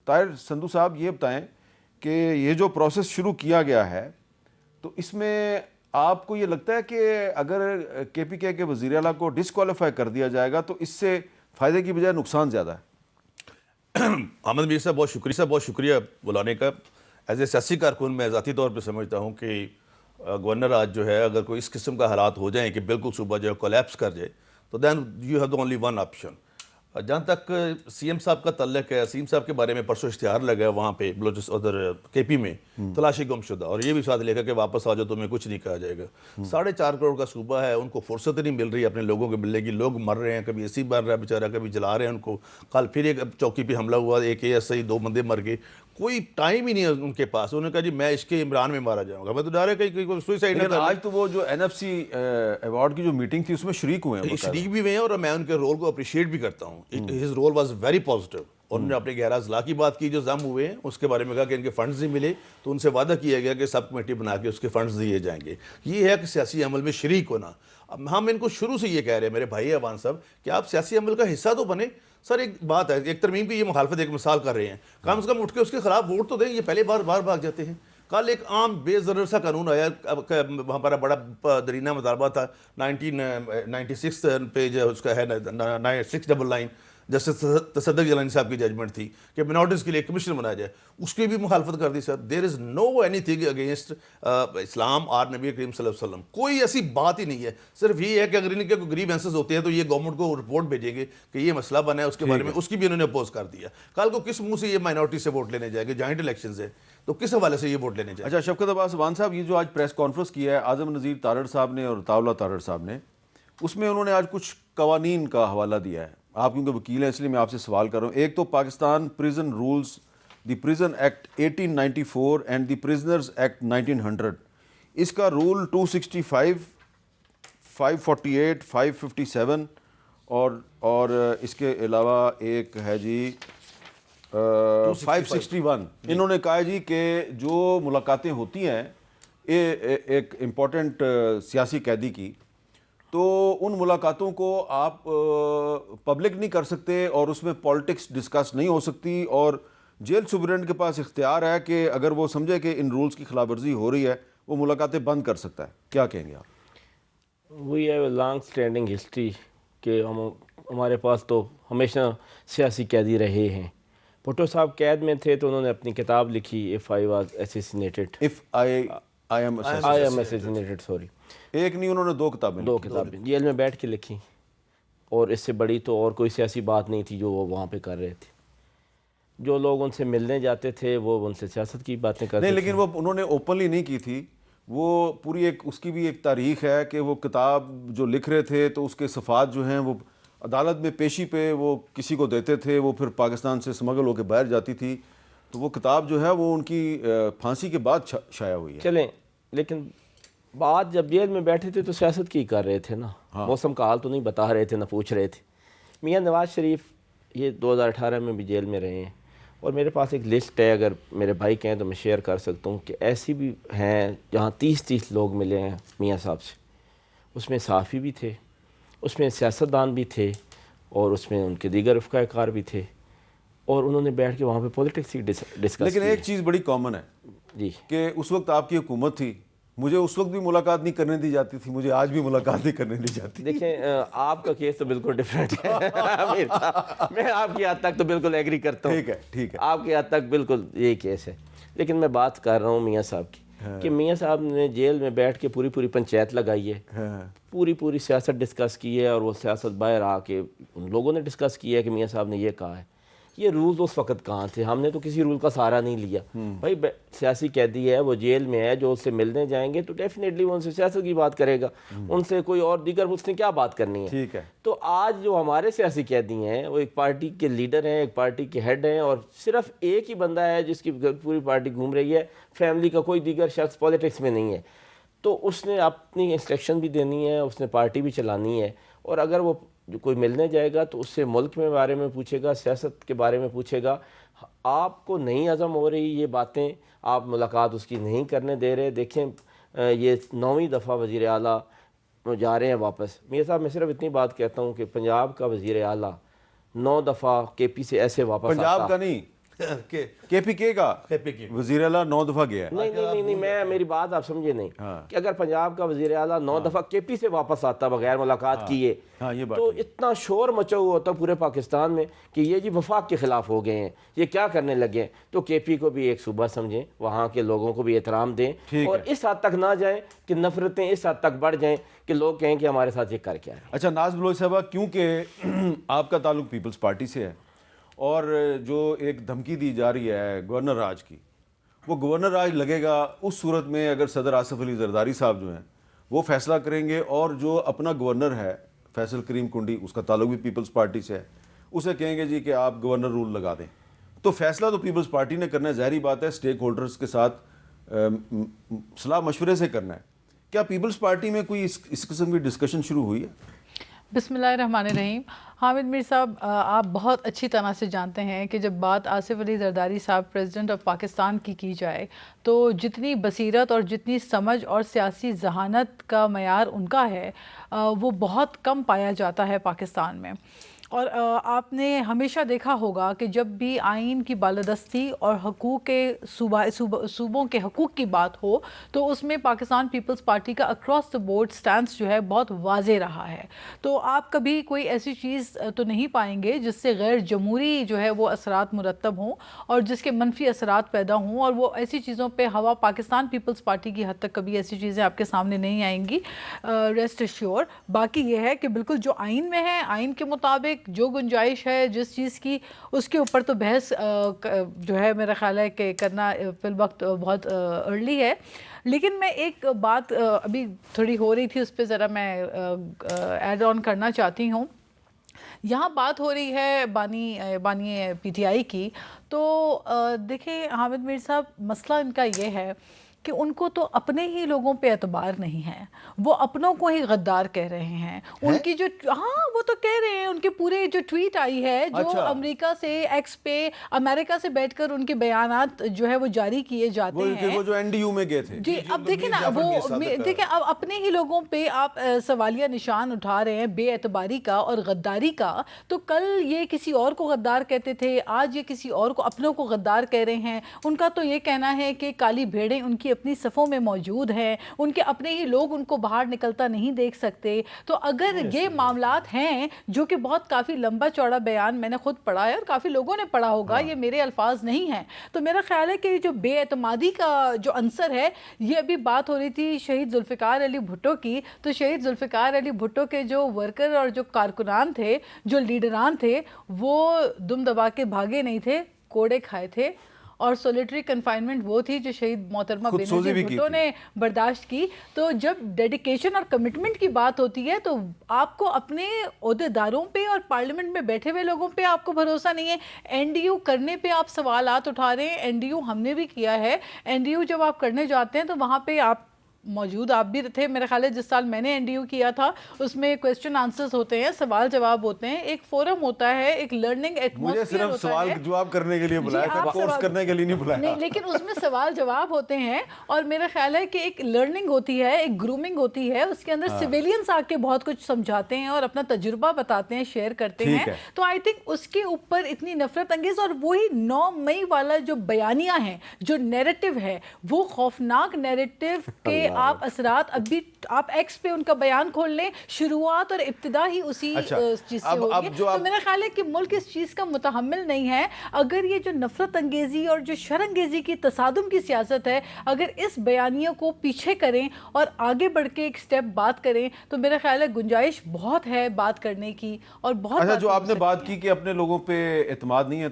طاہر سندھو صاحب یہ بتائیں کہ یہ جو پروسیس شروع کیا گیا ہے تو اس میں آپ کو یہ لگتا ہے کہ اگر کے پی کے وزیر اعلیٰ کو ڈسکوالیفائی کر دیا جائے گا تو اس سے فائدے کی بجائے نقصان زیادہ ہے؟ احمد میر صاحب بہت شکریہ بلانے کا. ایز اے سیاسی کارکن میں ذاتی طور پہ سمجھتا ہوں کہ گورنر آج جو ہے اگر کوئی اس قسم کا حالات ہو جائیں کہ بالکل صوبہ جو ہے کولیپس کر جائے تو then you have the only one option. جہاں تک سی ایم صاحب کا تعلق ہے، سی ایم صاحب کے بارے میں پرسوں اشتہار لگا ہے وہاں پہ ادھر کے پی میں تلاشی گم شدہ، اور یہ بھی ساتھ لکھا کہ واپس آ جاؤ تمہیں کچھ نہیں کہا جائے گا. 4.5 کروڑ کا صوبہ ہے، ان کو فرصت نہیں مل رہی اپنے لوگوں کو ملنے کی. لوگ مر رہے ہیں، کبھی اے سی مر رہا ہے بیچارہ، کبھی جلا رہے ہیں ان کو. کل پھر ایک چوکی پہ حملہ ہوا، ایک اے ایس آئی 2 بندے مر گئے. کوئی ٹائم ہی نہیں ہے ان کے پاس. انہوں نے کہا جی میں عشق عمران میں مارا جاؤں گا. میں تو ڈر ہے کہ کوئی سوئسائڈ نہ کر. آج تو وہ جو این ایف سی ایوارڈ کی جو میٹنگ تھی اس میں شریک ہوئے ہیں، شریک بھی ہوئے ہیں، اور میں ان کے رول کو اپریشیٹ بھی کرتا ہوں. His role was very positive. اور انہوں نے اپنے 11 اضلاع کی بات کی جو ضم ہوئے ہیں، اس کے بارے میں کہا کہ ان کے فنڈز نہیں ملے تو ان سے وعدہ کیا گیا کہ سب کمیٹی بنا کے اس کے فنڈز دیے جائیں گے. یہ ہے کہ سیاسی عمل میں شریک ہونا. اب ہم ان کو شروع سے یہ کہہ رہے ہیں میرے بھائی ایوان صاحب کہ آپ سیاسی عمل کا حصہ تو بنے. سر ایک بات ہے، ایک ترمیم کی یہ مخالفت ایک مثال کر رہے ہیں، کم از کم اٹھ کے اس کے خلاف ووٹ تو دیں. یہ پہلے بار بھاگ جاتے ہیں. کل ایک عام بے ضرر سا قانون آیا، ہمارا بڑا درینہ مطالبہ تھا 1996 پیج اس کا ہے 699 جسٹس تصدق جیلانی صاحب کی ججمنٹ تھی کہ منارٹیز کے لیے کمیشن بنایا جائے. اس کی بھی مخالفت کر دی. سر دیر از نو اینی تھنگ اگینسٹ اسلام اور نبی کریم صلی اللہ علیہ وسلم. کوئی ایسی بات ہی نہیں ہے. صرف یہ ہے کہ اگر ان کے کوئی گریوینسز ہوتے ہیں تو یہ گورنمنٹ کو رپورٹ بھیجیں گے کہ یہ مسئلہ بنا ہے اس کے بارے میں. اس کی بھی انہوں نے اپوز کر دیا. کل کو کس منہ سے یہ مائنورٹی سے ووٹ لینے جائیں گے؟ جوائنٹ الیکشنز ہے تو کس حوالے سے یہ ووٹ لینے جائیں گے؟ اچھا شفقت عباس وان صاحب، یہ جو آج پریس کانفرنس کیا ہے اعظم نذیر تارڑ صاحب نے اور عطاء اللہ تارڑ صاحب نے، اس میں انہوں نے آج کچھ قوانین کا حوالہ دیا ہے. آپ کیونکہ وکیل ہیں اس لیے میں آپ سے سوال کر رہا ہوں. ایک تو Pakistan prison rules, the prison act 1894 and the prisoners act 1900. اس کا رول 265، 548، 557 اور اس کے علاوہ ایک ہے جی 561. انہوں نے کہا جی کہ جو ملاقاتیں ہوتی ہیں ایک امپورٹنٹ سیاسی قیدی کی، تو ان ملاقاتوں کو آپ پبلک نہیں کر سکتے اور اس میں پالیٹکس ڈسکس نہیں ہو سکتی، اور جیل سپرنٹینڈنٹ کے پاس اختیار ہے کہ اگر وہ سمجھے کہ ان رولز کی خلاف ورزی ہو رہی ہے وہ ملاقاتیں بند کر سکتا ہے. کیا کہیں گے آپ؟ We have a long standing history کہ ہمارے پاس تو ہمیشہ سیاسی قیدی رہے ہیں. بھٹو صاحب قید میں تھے تو انہوں نے اپنی کتاب لکھی If I was assassinated. I am assassinated, sorry. ایک نہیں، انہوں نے 2 کتابیں، 2 کتابیں جیل میں بیٹھ کے لکھی، اور اس سے بڑی تو اور کوئی سیاسی بات نہیں تھی جو وہ وہاں پہ کر رہے تھے. جو لوگ ان سے ملنے جاتے تھے وہ ان سے سیاست کی باتیں کرتے نہیں، لیکن وہ انہوں نے اوپنلی نہیں کی تھی. وہ پوری ایک اس کی بھی ایک تاریخ ہے کہ وہ کتاب جو لکھ رہے تھے تو اس کے صفحات جو ہیں وہ عدالت میں پیشی پہ وہ کسی کو دیتے تھے، وہ پھر پاکستان سے سمگل ہو کے باہر جاتی تھی. تو وہ کتاب جو ہے وہ ان کی پھانسی کے بعد شائع ہوئی ہے. چلیں، لیکن بات جب جیل میں بیٹھے تھے تو سیاست کی کر رہے تھے نا. موسم کا حال تو نہیں بتا رہے تھے، نہ پوچھ رہے تھے. میاں نواز شریف یہ 2018 میں بھی جیل میں رہے ہیں، اور میرے پاس ایک لسٹ ہے، اگر میرے بھائی کہیں تو میں شیئر کر سکتا ہوں کہ ایسی بھی ہیں جہاں 30 لوگ ملے ہیں میاں صاحب سے. اس میں صحافی بھی تھے، اس میں سیاستدان بھی تھے، اور اس میں ان کے دیگر رفقائے کار بھی تھے، اور انہوں نے بیٹھ کے وہاں پہ پولیٹکس ہی ڈسکس. لیکن ایک چیز بڑی کامن ہے جی کہ اس وقت آپ کی حکومت تھی، مجھے اس وقت بھی ملاقات نہیں کرنے دی جاتی تھی، مجھے آج بھی ملاقات نہیں کرنے دی جاتی. دیکھیں آپ کا کیس تو بالکل ڈیفرنٹ ہے. میں آپ کی حد تک تو بالکل ایگری کرتا ہوں. ٹھیک ہے، آپ کی حد تک بالکل یہی کیس ہے. لیکن میں بات کر رہا ہوں میاں صاحب کی کہ میاں صاحب نے جیل میں بیٹھ کے پوری پنچایت لگائی ہے، پوری سیاست ڈسکس کی ہے، اور وہ سیاست باہر آ کے ان لوگوں نے ڈسکس کیا ہے کہ میاں صاحب نے یہ کہا ہے. یہ رولز اس وقت کہاں تھے؟ ہم نے تو کسی رول کا سہارا نہیں لیا. بھائی سیاسی قیدی ہے، وہ جیل میں ہے، جو اس سے ملنے جائیں گے تو ڈیفینیٹلی وہ ان سے سیاست کی بات کرے گا. ان سے کوئی اور دیگر اس نے کیا بات کرنی ہے؟ ٹھیک ہے. تو آج جو ہمارے سیاسی قیدی ہیں وہ ایک پارٹی کے لیڈر ہیں، ایک پارٹی کے ہیڈ ہیں، اور صرف ایک ہی بندہ ہے جس کی پوری پارٹی گھوم رہی ہے. فیملی کا کوئی دیگر شخص پولیٹکس میں نہیں ہے. تو اس نے اپنی انسٹرکشن بھی دینی ہے، اس نے پارٹی بھی چلانی ہے. اور اگر وہ کوئی ملنے جائے گا تو اس سے ملک میں بارے میں پوچھے گا، سیاست کے بارے میں پوچھے گا. آپ کو نہیں ہضم ہو رہی یہ باتیں، آپ ملاقات اس کی نہیں کرنے دے رہے. دیکھیں یہ 9ویں دفعہ وزیر اعلیٰ جا رہے ہیں واپس. میاں صاحب میں صرف اتنی بات کہتا ہوں کہ پنجاب کا وزیر اعلیٰ 9 دفعہ کے پی سے ایسے واپس پنجاب کا نہیں، کہ KPK کا KPK وزیر اعلیٰ 9 دفعہ گیا ہے. نہیں میں میری بات آپ سمجھے نہیں کہ اگر پنجاب کا وزیر اعلیٰ 9 دفعہ KP سے واپس آتا بغیر ملاقات کیے یہ بات تو اتنا شور مچا ہوا ہوتا پورے پاکستان میں کہ یہ جی وفاق کے خلاف ہو گئے ہیں, یہ کیا کرنے لگے ہیں. تو KP کو بھی ایک صوبہ سمجھیں, وہاں کے لوگوں کو بھی احترام دیں, اور اس حد تک نہ جائیں کہ نفرتیں اس حد تک بڑھ جائیں کہ لوگ کہیں کہ ہمارے ساتھ یہ کر کیا ہے. اچھا ناز بلوچ صاحبہ, کیونکہ آپ کا تعلق پیپلز پارٹی سے ہے اور جو ایک دھمکی دی جا رہی ہے گورنر راج کی, وہ گورنر راج لگے گا اس صورت میں اگر صدر آصف علی زرداری صاحب جو ہیں وہ فیصلہ کریں گے, اور جو اپنا گورنر ہے فیصل کریم کنڈی, اس کا تعلق بھی پیپلز پارٹی سے ہے, اسے کہیں گے جی کہ آپ گورنر رول لگا دیں, تو فیصلہ تو پیپلز پارٹی نے کرنا ہے, ظاہری بات ہے اسٹیک ہولڈرز کے ساتھ صلاح مشورے سے کرنا ہے. کیا پیپلز پارٹی میں کوئی اس قسم کی ڈسکشن شروع ہوئی ہے؟ بسم اللہ الرحمن الرحیم. حامد میر صاحب, آپ بہت اچھی طرح سے جانتے ہیں کہ جب بات آصف علی زرداری صاحب پریزیڈنٹ آف پاکستان کی جائے تو جتنی بصیرت اور جتنی سمجھ اور سیاسی ذہانت کا معیار ان کا ہے وہ بہت کم پایا جاتا ہے پاکستان میں. اور آپ نے ہمیشہ دیکھا ہوگا کہ جب بھی آئین کی بالادستی اور حقوق کے صوبوں کے حقوق کی بات ہو تو اس میں پاکستان پیپلز پارٹی کا اکراس دا بورڈ سٹینس جو ہے بہت واضح رہا ہے. تو آپ کبھی کوئی ایسی چیز تو نہیں پائیں گے جس سے غیر جمہوری جو ہے وہ اثرات مرتب ہوں اور جس کے منفی اثرات پیدا ہوں, اور وہ ایسی چیزوں پہ ہوا پاکستان پیپلز پارٹی کی حد تک کبھی ایسی چیزیں آپ کے سامنے نہیں آئیں گی, ریسٹ ایشور. باقی یہ ہے کہ بالکل جو آئین میں ہے, آئین کے مطابق جو گنجائش ہے جس چیز کی, اس کے اوپر تو بحث جو ہے میرا خیال ہے کہ کرنا فی الوقت بہت ارلی ہے. لیکن میں ایک بات ابھی تھوڑی ہو رہی تھی, اس پہ ذرا میں ایڈ آن کرنا چاہتی ہوں. یہاں بات ہو رہی ہے بانی PTI کی, تو دیکھیں حامد میر صاحب, مسئلہ ان کا یہ ہے کہ ان کو تو اپنے ہی لوگوں پہ اعتبار نہیں ہے, وہ اپنوں کو ہی غدار کہہ رہے ہیں. ان کی جو وہ تو کہہ رہے ہیں, ان کے پورے جو ٹویٹ آئی ہے جو امریکہ سے ایکس پہ امریکہ سے بیٹھ کر ان کے بیانات جو ہے وہ جاری کیے جاتے ہیں, وہ جو NDU میں گئے تھے. جی اب دیکھیں نا, وہ دیکھیں اب اپنے ہی لوگوں پہ آپ سوالیہ نشان اٹھا رہے ہیں بے اعتباری کا اور غداری کا. تو کل یہ کسی اور کو غدار کہتے تھے, آج یہ کسی اور کو, اپنوں کو غدار کہہ رہے ہیں. ان کا تو یہ کہنا ہے کہ کالی بھیڑیں ان کی اپنی صفوں میں موجود ہیں, ان کے اپنے ہی لوگ ان کو باہر نکلتا نہیں دیکھ سکتے. تو اگر یہ معاملات ہیں, جو کہ بہت کافی لمبا چوڑا بیان میں نے خود پڑھا ہے اور کافی لوگوں نے پڑھا ہوگا, یہ میرے الفاظ نہیں ہیں, تو میرا خیال ہے کہ جو بے اعتمادی کا جو عنصر ہے, یہ ابھی بات ہو رہی تھی شہید ذوالفقار علی بھٹو کی, تو شہید ذوالفقار علی بھٹو کے جو ورکر اور جو کارکنان تھے, جو لیڈران تھے, وہ دم دبا کے بھاگے نہیں تھے, کوڑے کھائے تھے. اور سولیٹری کنفائنمنٹ وہ تھی جو شہید محترمہ بینظیر بھٹو نے برداشت کی. تو جب ڈیڈیکیشن اور کمٹمنٹ کی بات ہوتی ہے تو آپ کو اپنے عہدیداروں پہ اور پارلیمنٹ میں بیٹھے ہوئے لوگوں پہ آپ کو بھروسہ نہیں ہے. NDU کرنے پہ آپ سوالات اٹھا رہے ہیں, NDU ہم نے بھی کیا ہے. NDU جب آپ کرنے جاتے ہیں تو وہاں پہ آپ موجود, آپ بھی تھے میرے خیال ہے, جس سال میں نے NDU کیا تھا اس میں کویسچن آنسرز ہوتے ہیں, سوال جواب ہوتے ہیں, ایک فورم ہوتا ہے, ایک لرننگ ایٹماسفیئر ہوتا ہے. مجھے صرف سوال جواب کرنے کے لیے بلایا تھا, کورس کرنے کے لیے نہیں بلایا. نہیں, لیکن اس میں سوال جواب ہوتے ہیں, اور میرا خیال ہے کہ ایک لرننگ ہوتی ہے, ایک گرومنگ ہوتی ہے, اس کے اندر سویلینس آ کے بہت کچھ سمجھاتے ہیں اور اپنا تجربہ بتاتے ہیں, شیئر کرتے ہیں. تو آئی تھنک اس کے اوپر اتنی نفرت انگیز, اور وہی 9 مئی والا جو بیانیہ ہے, جو نیریٹو ہے, وہ خوفناک نیریٹو کے آپ اثرات ابھی آپ ایکس پہ ان کا بیان کھول لیں, شروعات اور ابتدا ہی اسی چیز سے ہوگی. تو میرا خیال ہے کہ ملک اس چیز کا متحمل نہیں ہے. اگر یہ جو نفرت انگیزی اور جو شرانگیزی کی تصادم کی سیاست ہے, اگر اس بیانیہ کو پیچھے کریں اور آگے بڑھ کے ایک سٹیپ بات کریں, تو میرا خیال ہے گنجائش بہت ہے بات کرنے کی. اور بہت جو آپ نے بات کی کہ اپنے لوگوں پہ اعتماد نہیں ہے,